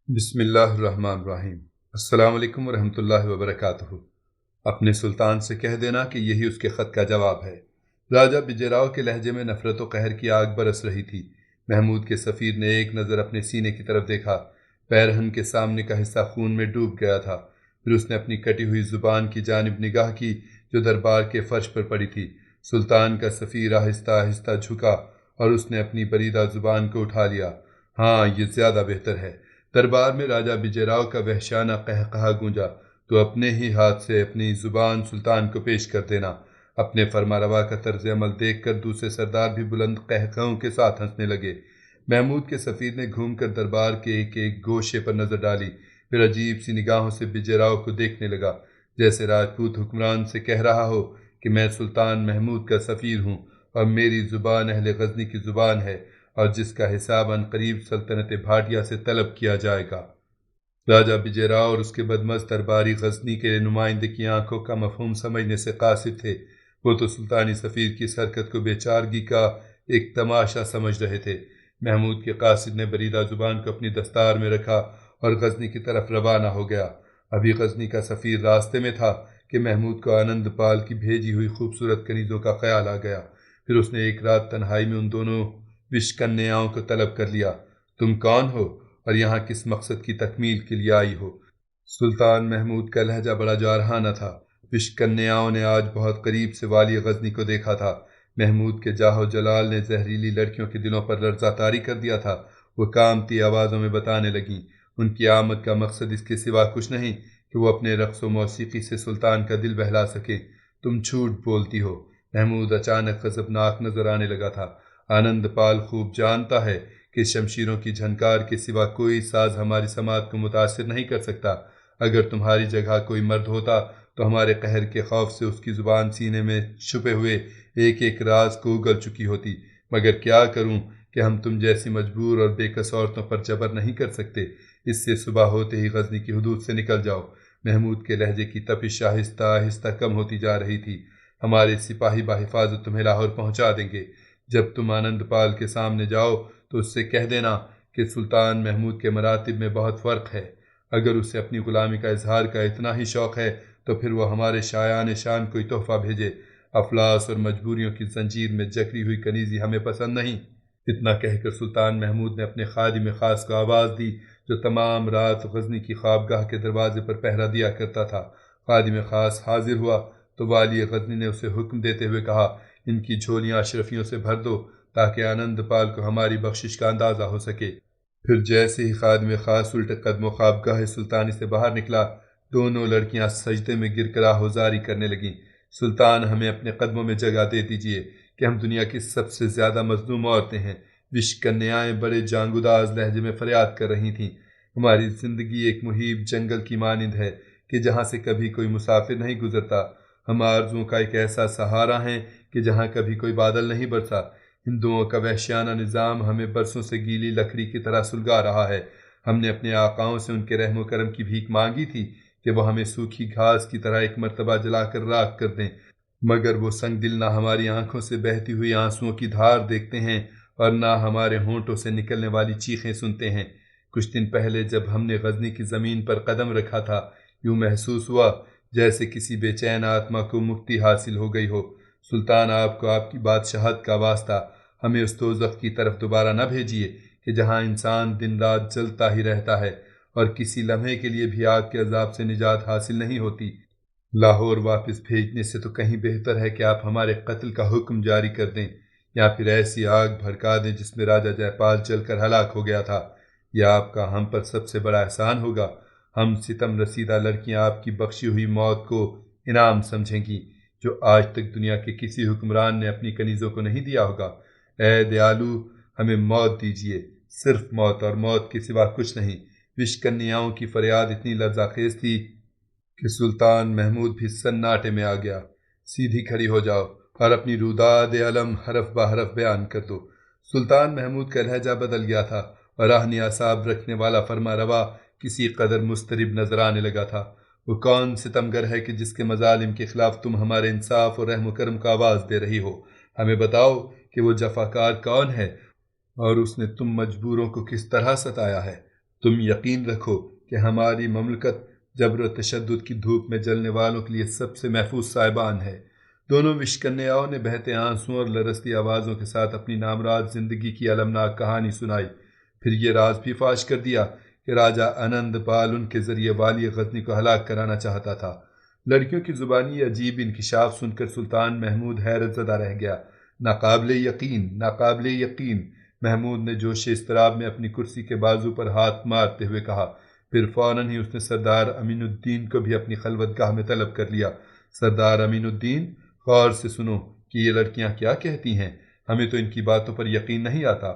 بسم اللہ الرحمن الرحیم۔ السلام علیکم ورحمۃ اللہ وبرکاتہ۔ اپنے سلطان سے کہہ دینا کہ یہی اس کے خط کا جواب ہے۔ راجہ بجے راؤ کے لہجے میں نفرت و قہر کی آگ برس رہی تھی۔ محمود کے سفیر نے ایک نظر اپنے سینے کی طرف دیکھا۔ پیرہن کے سامنے کا حصہ خون میں ڈوب گیا تھا۔ پھر اس نے اپنی کٹی ہوئی زبان کی جانب نگاہ کی جو دربار کے فرش پر پڑی تھی۔ سلطان کا سفیر آہستہ آہستہ جھکا اور اس نے اپنی بریدہ زبان کو اٹھا لیا۔ ہاں، یہ زیادہ بہتر ہے۔ دربار میں راجہ بجے راؤ کا وحشیانہ قہقہا گونجا۔ تو اپنے ہی ہاتھ سے اپنی زبان سلطان کو پیش کر دینا۔ اپنے فرما روا کا طرز عمل دیکھ کر دوسرے سردار بھی بلند قہقہوں کے ساتھ ہنسنے لگے۔ محمود کے سفیر نے گھوم کر دربار کے ایک ایک گوشے پر نظر ڈالی، پھر عجیب سی نگاہوں سے بجے راؤ کو دیکھنے لگا، جیسے راجپوت حکمران سے کہہ رہا ہو کہ میں سلطان محمود کا سفیر ہوں اور میری زبان اہل غزنی کی زبان ہے، اور جس کا حساب عنقریب سلطنت بھاٹیہ سے طلب کیا جائے گا۔ راجہ بجے راؤ اور اس کے بدمست درباری غزنی کے نمائندے کی آنکھوں کا مفہوم سمجھنے سے قاصر تھے۔ وہ تو سلطانی سفیر کی اس حرکت کو بے چارگی کا ایک تماشا سمجھ رہے تھے۔ محمود کے قاصد نے بریدہ زبان کو اپنی دستار میں رکھا اور غزنی کی طرف روانہ ہو گیا۔ ابھی غزنی کا سفیر راستے میں تھا کہ محمود کو آنند پال کی بھیجی ہوئی خوبصورت کنیزوں کا خیال آ گیا۔ پھر اس نے ایک رات تنہائی میں ان دونوں وشکنیاؤں کو طلب کر لیا۔ تم کون ہو اور یہاں کس مقصد کی تکمیل کے لیے آئی ہو؟ سلطان محمود کا لہجہ بڑا جارحانہ تھا۔ وشکنیاؤں نے آج بہت قریب سے والی غزنی کو دیکھا تھا۔ محمود کے جاہ و جلال نے زہریلی لڑکیوں کے دلوں پر لرزہ طاری کر دیا تھا۔ وہ کامتی آوازوں میں بتانے لگیں۔ ان کی آمد کا مقصد اس کے سوا کچھ نہیں کہ وہ اپنے رقص و موسیقی سے سلطان کا دل بہلا سکے۔ تم جھوٹ بولتی ہو۔ محمود اچانک غضبناک نظر آنے لگا تھا۔ آنند پال خوب جانتا ہے کہ شمشیروں کی جھنکار کے سوا کوئی ساز ہماری سماعت کو متاثر نہیں کر سکتا۔ اگر تمہاری جگہ کوئی مرد ہوتا تو ہمارے قہر کے خوف سے اس کی زبان سینے میں چھپے ہوئے ایک ایک راز کو اگل چکی ہوتی، مگر کیا کروں کہ ہم تم جیسی مجبور اور بے کس عورتوں پر جبر نہیں کر سکتے۔ اس سے صبح ہوتے ہی غزنی کی حدود سے نکل جاؤ۔ محمود کے لہجے کی تپش آہستہ آہستہ کم ہوتی جا رہی تھی۔ ہمارے سپاہی بحفاظت تمہیں لاہور پہنچا دیں گے۔ جب تم آنند پال کے سامنے جاؤ تو اس سے کہہ دینا کہ سلطان محمود کے مراتب میں بہت فرق ہے۔ اگر اسے اپنی غلامی کا اظہار کا اتنا ہی شوق ہے تو پھر وہ ہمارے شایان شان کوئی تحفہ بھیجے۔ افلاس اور مجبوریوں کی زنجیر میں جکڑی ہوئی کنیزی ہمیں پسند نہیں۔ اتنا کہہ کر سلطان محمود نے اپنے خادم خاص کو آواز دی جو تمام رات غزنی کی خوابگاہ کے دروازے پر پہرا دیا کرتا تھا۔ خادم خاص حاضر ہوا تو والی غزنی نے اسے حکم دیتے ہوئے کہا، ان کی جھولیاں اشرفیوں سے بھر دو تاکہ آنند پال کو ہماری بخشش کا اندازہ ہو سکے۔ پھر جیسے ہی خادم خاص الٹے قدم و خوابگاہ سلطانی سے باہر نکلا، دونوں لڑکیاں سجدے میں گر کر آہوزاری کرنے لگیں۔ سلطان، ہمیں اپنے قدموں میں جگہ دے دیجیے کہ ہم دنیا کی سب سے زیادہ مظلوم عورتیں ہیں۔ وشکنیائیں بڑے جانگداز لہجے میں فریاد کر رہی تھیں۔ ہماری زندگی ایک مہیب جنگل کی مانند ہے کہ جہاں سے کبھی کوئی مسافر نہیں گزرتا۔ ہم آرزوؤں کا ایک ایسا سہارا ہیں کہ جہاں کبھی کوئی بادل نہیں برسا۔ ہندوؤں کا وحشیانہ نظام ہمیں برسوں سے گیلی لکڑی کی طرح سلگا رہا ہے۔ ہم نے اپنے آقاؤں سے ان کے رحم و کرم کی بھیک مانگی تھی کہ وہ ہمیں سوکھی گھاس کی طرح ایک مرتبہ جلا کر راکھ کر دیں، مگر وہ سنگ دل نہ ہماری آنکھوں سے بہتی ہوئی آنسوؤں کی دھار دیکھتے ہیں اور نہ ہمارے ہونٹوں سے نکلنے والی چیخیں سنتے ہیں۔ کچھ دن پہلے جب ہم نے غزنی کی زمین پر قدم رکھا تھا، یوں محسوس ہوا جیسے کسی بے چین آتما کو مکتی حاصل ہو گئی ہو۔ سلطان، آپ کو آپ کی بادشاہت کا واسطہ ہمیں اس دوزخ کی طرف دوبارہ نہ بھیجیے کہ جہاں انسان دن رات جلتا ہی رہتا ہے اور کسی لمحے کے لیے بھی آگ کے عذاب سے نجات حاصل نہیں ہوتی۔ لاہور واپس بھیجنے سے تو کہیں بہتر ہے کہ آپ ہمارے قتل کا حکم جاری کر دیں، یا پھر ایسی آگ بھڑکا دیں جس میں راجہ جے پال جل کر ہلاک ہو گیا تھا۔ یہ آپ کا ہم پر سب سے بڑا احسان ہوگا۔ ہم ستم رسیدہ لڑکیاں آپ کی بخشی ہوئی موت کو انعام سمجھیں گی جو آج تک دنیا کے کسی حکمران نے اپنی کنیزوں کو نہیں دیا ہوگا۔ اے دیالو، ہمیں موت دیجیے، صرف موت اور موت کے سوا کچھ نہیں۔ وشکنیاؤں کی فریاد اتنی لرزہ خیز تھی کہ سلطان محمود بھی سناٹے میں آ گیا۔ سیدھی کھڑی ہو جاؤ اور اپنی روداد علم حرف بہ حرف بیان کر دو۔ سلطان محمود کا لہجہ بدل گیا تھا اور آہنی اعصاب رکھنے والا فرما روا کسی قدر مضطرب نظر آنے لگا تھا۔ وہ کون ستمگر ہے کہ جس کے مظالم کے خلاف تم ہمارے انصاف اور رحم و کرم کو آواز دے رہی ہو؟ ہمیں بتاؤ کہ وہ جفاکار کون ہے اور اس نے تم مجبوروں کو کس طرح ستایا ہے۔ تم یقین رکھو کہ ہماری مملکت جبر و تشدد کی دھوپ میں جلنے والوں کے لیے سب سے محفوظ سائبان ہے۔ دونوں وشکنیاؤں نے بہتے آنسوں اور لرزتی آوازوں کے ساتھ اپنی نامراد زندگی کی المناک کہانی سنائی۔ پھر یہ راز بھی فاش کر دیا کہ راجہ آنند پال ان کے ذریعے والی غزنی کو ہلاک کرانا چاہتا تھا۔ لڑکیوں کی زبانی عجیب انکشاف سن کر سلطان محمود حیرت زدہ رہ گیا۔ ناقابل یقین، ناقابل یقین، محمود نے جوش اضطراب میں اپنی کرسی کے بازو پر ہاتھ مارتے ہوئے کہا۔ پھر فوراً ہی اس نے سردار امین الدین کو بھی اپنی خلوت گاہ میں طلب کر لیا۔ سردار امین الدین، غور سے سنو کہ یہ لڑکیاں کیا کہتی ہیں، ہمیں تو ان کی باتوں پر یقین نہیں آتا۔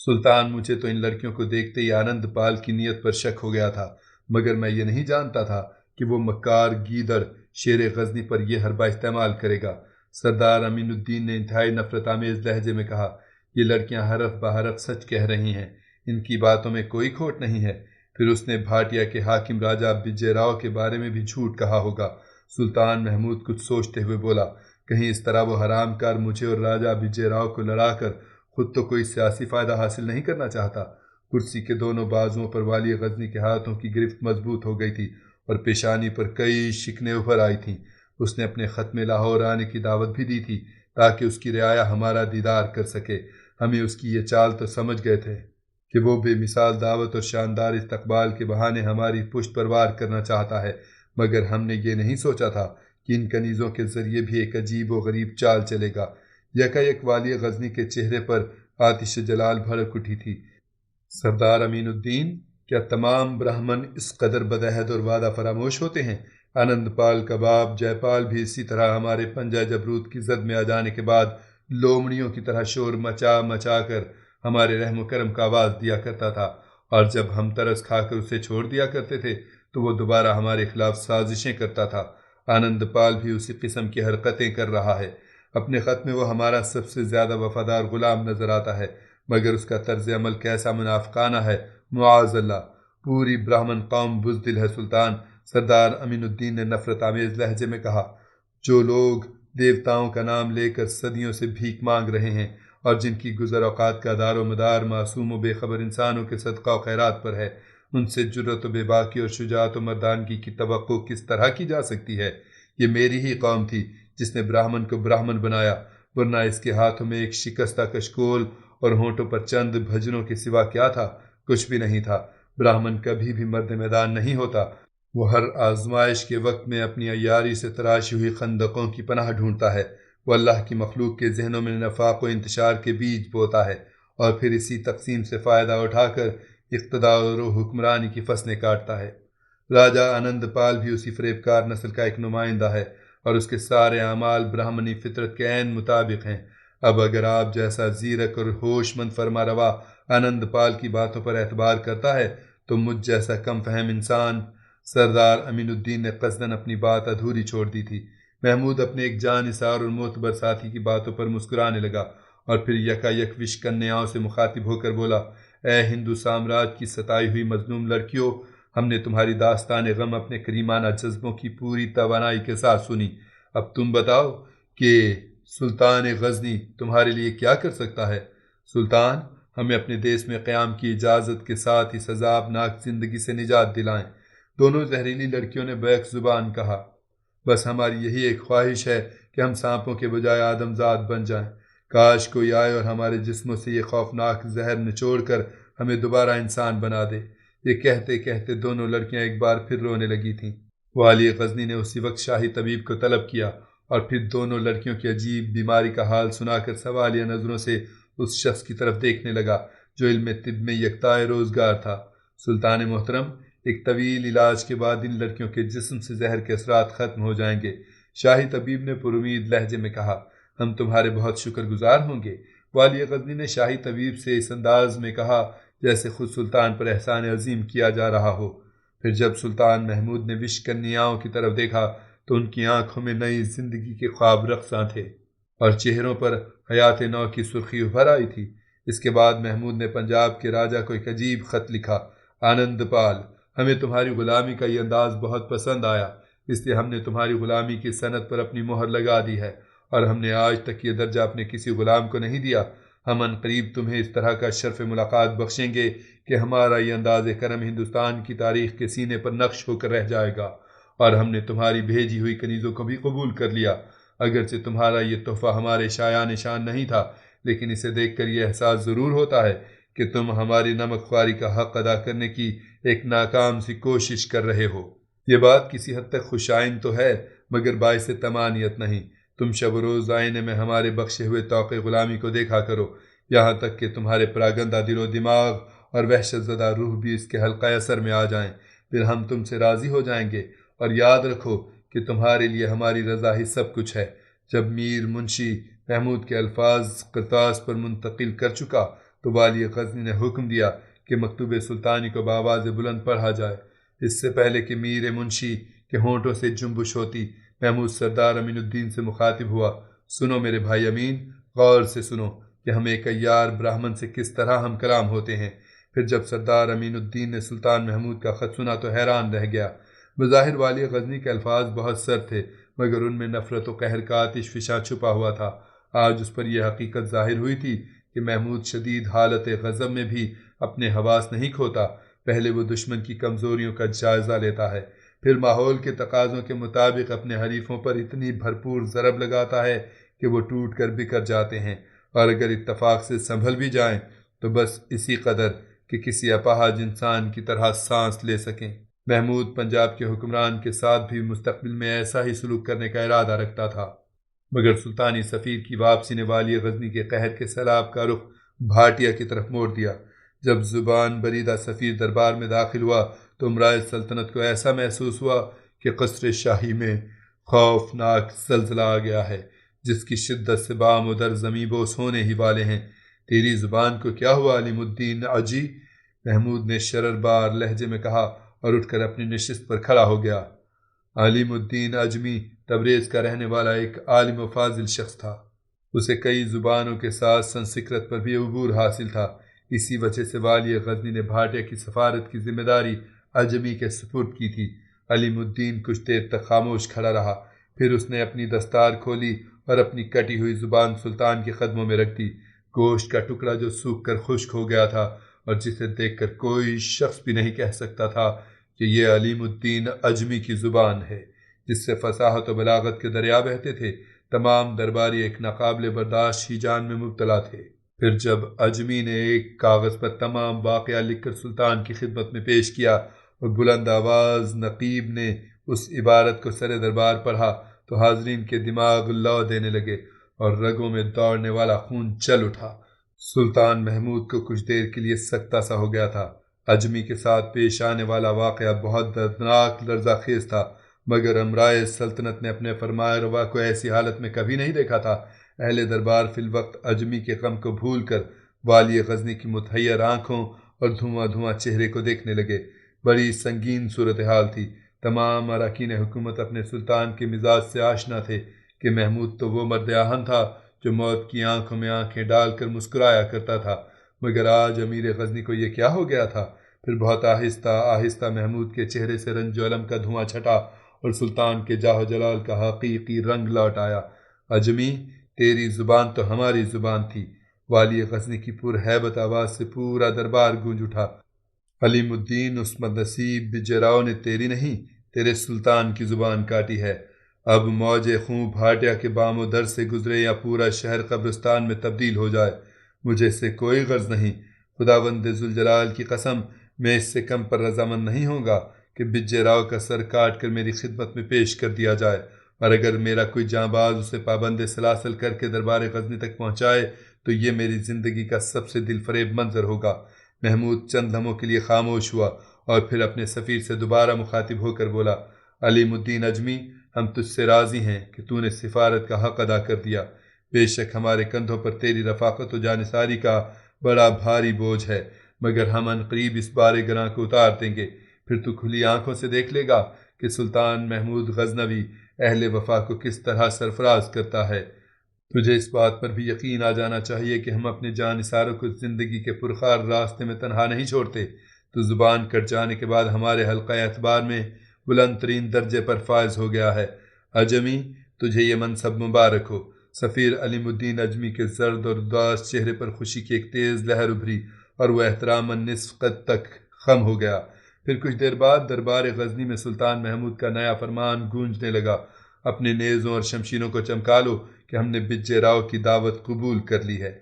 سلطان، مجھے تو ان لڑکیوں کو دیکھتے ہی آنند پال کی نیت پر شک ہو گیا تھا، مگر میں یہ نہیں جانتا تھا کہ وہ مکار گیدڑ شیر غزنی پر یہ حربہ استعمال کرے گا۔ سردار امین الدین نے انتہائی نفرت آمیز لہجے میں کہا، یہ لڑکیاں حرف بحرف سچ کہہ رہی ہیں، ان کی باتوں میں کوئی کھوٹ نہیں ہے۔ پھر اس نے بھاٹیا کے حاکم راجہ وجے راؤ کے بارے میں بھی جھوٹ کہا ہوگا۔ سلطان محمود کچھ سوچتے ہوئے بولا، کہیں اس طرح وہ حرام کار مجھے اور راجہ وجے راؤ کو لڑا کر خود تو کوئی سیاسی فائدہ حاصل نہیں کرنا چاہتا۔ کرسی کے دونوں بازوؤں پر والی غزنی کے ہاتھوں کی گرفت مضبوط ہو گئی تھی اور پیشانی پر کئی شکنیں ابھر آئی تھیں۔ اس نے اپنے ختم لاہور آنے کی دعوت بھی دی تھی تاکہ اس کی رعایا ہمارا دیدار کر سکے۔ ہمیں اس کی یہ چال تو سمجھ گئے تھے کہ وہ بے مثال دعوت اور شاندار استقبال کے بہانے ہماری پشت پر وار کرنا چاہتا ہے، مگر ہم نے یہ نہیں سوچا تھا کہ ان کنیزوں کے ذریعے بھی ایک عجیب و غریب چال چلے گا۔ یکا یک والی غزنی کے چہرے پر آتش جلال بھڑک اٹھی تھی۔ سردار امین الدین، کیا تمام برہمن اس قدر بدعہد اور وعدہ فراموش ہوتے ہیں؟ آنند پال کا باپ جے پال بھی اسی طرح ہمارے پنجہ جبروت کی زد میں آ جانے کے بعد لومڑیوں کی طرح شور مچا مچا کر ہمارے رحم و کرم کا آواز دیا کرتا تھا، اور جب ہم ترس کھا کر اسے چھوڑ دیا کرتے تھے تو وہ دوبارہ ہمارے خلاف سازشیں کرتا تھا۔ آنند پال بھی اسی قسم کی حرکتیں کر رہا ہے۔ اپنے خط میں وہ ہمارا سب سے زیادہ وفادار غلام نظر آتا ہے، مگر اس کا طرز عمل کیسا منافقانہ ہے، معاذ اللہ! پوری برہمن قوم بزدل ہے سلطان، سردار امین الدین نے نفرت آمیز لہجے میں کہا۔ جو لوگ دیوتاؤں کا نام لے کر صدیوں سے بھیک مانگ رہے ہیں اور جن کی گزر اوقات کا دار و مدار معصوم و بے خبر انسانوں کے صدقہ و خیرات پر ہے، ان سے جرأت و بے باکی اور شجاعت و مردانگی کی توقع کس طرح کی جا سکتی ہے؟ یہ میری ہی قوم تھی جس نے براہمن کو براہمن بنایا، ورنہ اس کے ہاتھوں میں ایک شکستہ کشکول اور ہونٹوں پر چند بھجنوں کے سوا کیا تھا؟ کچھ بھی نہیں تھا۔ براہمن کبھی بھی مرد میدان نہیں ہوتا، وہ ہر آزمائش کے وقت میں اپنی عیاری سے تراشی ہوئی خندقوں کی پناہ ڈھونڈتا ہے۔ وہ اللہ کی مخلوق کے ذہنوں میں نفاق و انتشار کے بیج بوتا ہے اور پھر اسی تقسیم سے فائدہ اٹھا کر اقتدار و حکمرانی کی فصلیں کاٹتا ہے۔ راجہ آنند پال بھی اسی فریبکار نسل کا ایک نمائندہ ہے اور اس کے سارے اعمال برہمنی فطرت کے عین مطابق ہیں۔ اب اگر آپ جیسا زیرک اور ہوش مند فرما روا آنند پال کی باتوں پر اعتبار کرتا ہے تو مجھ جیسا کم فہم انسان… سردار امین الدین نے قصداً اپنی بات ادھوری چھوڑ دی تھی۔ محمود اپنے ایک جانثار اور معتبر ساتھی کی باتوں پر مسکرانے لگا اور پھر یکا یک وشکنیاؤں سے مخاطب ہو کر بولا، اے ہندو سامراج کی ستائی ہوئی مظلوم لڑکیوں، ہم نے تمہاری داستان غم اپنے کریمانہ جذبوں کی پوری توانائی کے ساتھ سنی۔ اب تم بتاؤ کہ سلطان غزنی تمہارے لیے کیا کر سکتا ہے؟ سلطان، ہمیں اپنے دیس میں قیام کی اجازت کے ساتھ اس عذابناک زندگی سے نجات دلائیں۔ دونوں زہریلی لڑکیوں نے بیک زبان کہا، بس ہماری یہی ایک خواہش ہے کہ ہم سانپوں کے بجائے آدمزاد بن جائیں۔ کاش کوئی آئے اور ہمارے جسموں سے یہ خوفناک زہر نچوڑ کر ہمیں دوبارہ انسان بنا دے۔ یہ کہتے کہتے دونوں لڑکیاں ایک بار پھر رونے لگی تھیں۔ والی غزنی نے اسی وقت شاہی طبیب کو طلب کیا اور پھر دونوں لڑکیوں کی عجیب بیماری کا حال سنا کر سوالیہ نظروں سے اس شخص کی طرف دیکھنے لگا جو علم طب میں یکتائے روزگار تھا۔ سلطان محترم، ایک طویل علاج کے بعد ان لڑکیوں کے جسم سے زہر کے اثرات ختم ہو جائیں گے، شاہی طبیب نے پر امید لہجے میں کہا۔ ہم تمہارے بہت شکر گزار ہوں گے، والی غزنی نے شاہی طبیب سے اس انداز میں کہا جیسے خود سلطان پر احسان عظیم کیا جا رہا ہو۔ پھر جب سلطان محمود نے وشکنیاؤں کی طرف دیکھا تو ان کی آنکھوں میں نئی زندگی کے خواب رقصاں تھے اور چہروں پر حیات نو کی سرخی ابھر آئی تھی۔ اس کے بعد محمود نے پنجاب کے راجہ کو ایک عجیب خط لکھا، آنند پال، ہمیں تمہاری غلامی کا یہ انداز بہت پسند آیا، اس لیے ہم نے تمہاری غلامی کی صنعت پر اپنی مہر لگا دی ہے، اور ہم نے آج تک یہ درجہ اپنے کسی غلام کو نہیں دیا۔ ہم عنقریب تمہیں اس طرح کا شرف ملاقات بخشیں گے کہ ہمارا یہ انداز کرم ہندوستان کی تاریخ کے سینے پر نقش ہو کر رہ جائے گا، اور ہم نے تمہاری بھیجی ہوئی کنیزوں کو بھی قبول کر لیا۔ اگرچہ تمہارا یہ تحفہ ہمارے شایان شان نہیں تھا، لیکن اسے دیکھ کر یہ احساس ضرور ہوتا ہے کہ تم ہماری نمک خواری کا حق ادا کرنے کی ایک ناکام سی کوشش کر رہے ہو۔ یہ بات کسی حد تک خوشائن تو ہے، مگر باعث طمانیت نہیں۔ تم شب و روز آئینے میں ہمارے بخشے ہوئے طوق غلامی کو دیکھا کرو، یہاں تک کہ تمہارے پراگندہ دل و دماغ اور وحشت زدہ روح بھی اس کے حلقہ اثر میں آ جائیں، پھر ہم تم سے راضی ہو جائیں گے۔ اور یاد رکھو کہ تمہارے لیے ہماری رضا ہی سب کچھ ہے۔ جب میر منشی محمود کے الفاظ کرتاس پر منتقل کر چکا تو والی غزنی نے حکم دیا کہ مکتوب سلطانی کو بآواز بلند پڑھا جائے۔ اس سے پہلے کہ میر منشی کے ہونٹوں سے جنبش ہوتی، محمود سردار امین الدین سے مخاطب ہوا۔ سنو میرے بھائی امین، غور سے سنو کہ ہم ایک عیار براہمن سے کس طرح ہم کلام ہوتے ہیں۔ پھر جب سردار امین الدین نے سلطان محمود کا خط سنا تو حیران رہ گیا۔ بظاہر والی غزنی کے الفاظ بہت سرد تھے، مگر ان میں نفرت و قہر کا آتش فشاں چھپا ہوا تھا۔ آج اس پر یہ حقیقت ظاہر ہوئی تھی کہ محمود شدید حالت غضب میں بھی اپنے حواس نہیں کھوتا۔ پہلے وہ دشمن کی کمزوریوں کا جائزہ لیتا ہے، پھر ماحول کے تقاضوں کے مطابق اپنے حریفوں پر اتنی بھرپور ضرب لگاتا ہے کہ وہ ٹوٹ کر بکھر جاتے ہیں، اور اگر اتفاق سے سنبھل بھی جائیں تو بس اسی قدر کہ کسی اپاہج انسان کی طرح سانس لے سکیں۔ محمود پنجاب کے حکمران کے ساتھ بھی مستقبل میں ایسا ہی سلوک کرنے کا ارادہ رکھتا تھا، مگر سلطانی سفیر کی واپسی نے والی غزنی کے قہر کے سیلاب کا رخ بھاٹیا کی طرف موڑ دیا۔ جب زبان بریدہ سفیر دربار میں داخل ہوا تو امرائے سلطنت کو ایسا محسوس ہوا کہ قصر شاہی میں خوفناک زلزلہ آ گیا ہے، جس کی شدت سے بام و در زمیں بوس ہونے ہی والے ہیں۔ تیری زبان کو کیا ہوا علیم الدین اجی؟ محمود نے شرر بار لہجے میں کہا اور اٹھ کر اپنی نشست پر کھڑا ہو گیا۔ علیم الدین اجمی تبریز کا رہنے والا ایک عالم و فاضل شخص تھا۔ اسے کئی زبانوں کے ساتھ سنسکرت پر بھی عبور حاصل تھا۔ اسی وجہ سے والی غزنی نے بھاٹیا کی سفارت کی ذمہ داری اجمی کے سپرد کی تھی۔ علیم الدین کچھ دیر تک خاموش کھڑا رہا، پھر اس نے اپنی دستار کھولی اور اپنی کٹی ہوئی زبان سلطان کے قدموں میں رکھ دی۔ گوشت کا ٹکڑا جو سوکھ کر خشک ہو گیا تھا اور جسے دیکھ کر کوئی شخص بھی نہیں کہہ سکتا تھا کہ یہ علیم الدین اجمی کی زبان ہے، جس سے فصاحت و بلاغت کے دریا بہتے تھے۔ تمام درباری ایک ناقابل برداشت ہی جان میں مبتلا تھے۔ پھر جب اجمی نے ایک کاغذ پر تمام واقعہ لکھ کر سلطان کی خدمت میں پیش کیا اور بلند آواز نقیب نے اس عبارت کو سر دربار پڑھا تو حاضرین کے دماغ لو دینے لگے اور رگوں میں دوڑنے والا خون چل اٹھا۔ سلطان محمود کو کچھ دیر کے لیے سکتہ سا ہو گیا تھا۔ اجمی کے ساتھ پیش آنے والا واقعہ بہت دردناک لرزہ خیز تھا، مگر امرائے سلطنت نے اپنے فرمائے روا کو ایسی حالت میں کبھی نہیں دیکھا تھا۔ اہل دربار فی الوقت اجمی کے غم کو بھول کر والی غزنی کی متحیر آنکھوں اور دھواں دھواں چہرے کو دیکھنے لگے۔ بڑی سنگین صورتحال تھی۔ تمام اراکین حکومت اپنے سلطان کے مزاج سے آشنا تھے کہ محمود تو وہ مرد آہن تھا جو موت کی آنکھوں میں آنکھیں ڈال کر مسکرایا کرتا تھا، مگر آج امیر غزنی کو یہ کیا ہو گیا تھا؟ پھر بہت آہستہ آہستہ محمود کے چہرے سے رنج و الم کا دھواں چھٹا اور سلطان کے جاہ و جلال کا حقیقی رنگ لوٹ آیا۔ اجمی، تیری زبان تو ہماری زبان تھی۔ والی غزنی کی پرہیبت آواز سے پورا دربار گونج اٹھا۔ علیم الدین عصمت نصیب بجراؤ نے تیری نہیں، تیرے سلطان کی زبان کاٹی ہے۔ اب موج خون بھاٹیا کے بام و در سے گزرے یا پورا شہر قبرستان میں تبدیل ہو جائے، مجھے اس سے کوئی غرض نہیں۔ خداوند ذوالجلال کی قسم، میں اس سے کم پر رضامند نہیں ہوں گا کہ بجے راؤ کا سر کاٹ کر میری خدمت میں پیش کر دیا جائے، اور اگر میرا کوئی جانباز اسے پابند سلاسل کر کے دربار غزنی تک پہنچائے تو یہ میری زندگی کا سب سے دل فریب منظر ہوگا۔ محمود چند لمحوں کے لیے خاموش ہوا اور پھر اپنے سفیر سے دوبارہ مخاطب ہو کر بولا، علیم الدین اجمی، ہم تجھ سے راضی ہیں کہ تو نے سفارت کا حق ادا کر دیا۔ بے شک ہمارے کندھوں پر تیری رفاقت و جانثاری کا بڑا بھاری بوجھ ہے، مگر ہم عنقریب اس بارے گراں کو اتار دیں گے۔ پھر تو کھلی آنکھوں سے دیکھ لے گا کہ سلطان محمود غزنوی اہل وفا کو کس طرح سرفراز کرتا ہے۔ تجھے اس بات پر بھی یقین آ جانا چاہیے کہ ہم اپنے جانثاروں کو زندگی کے پرخار راستے میں تنہا نہیں چھوڑتے۔ تو زبان کٹ جانے کے بعد ہمارے حلقہ اعتبار میں بلند ترین درجے پر فائز ہو گیا ہے۔ اجمی، تجھے یہ منصب مبارک ہو۔ سفیر علیم الدین اجمی کے زرد اور اداس چہرے پر خوشی کی ایک تیز لہر ابھری اور وہ احتراماً نصف قد تک خم ہو گیا۔ پھر کچھ دیر بعد دربار غزنی میں سلطان محمود کا نیا فرمان گونجنے لگا، اپنے نیزوں اور شمشیروں کو چمکا لو کہ ہم نے بجے راؤ کی دعوت قبول کر لی ہے۔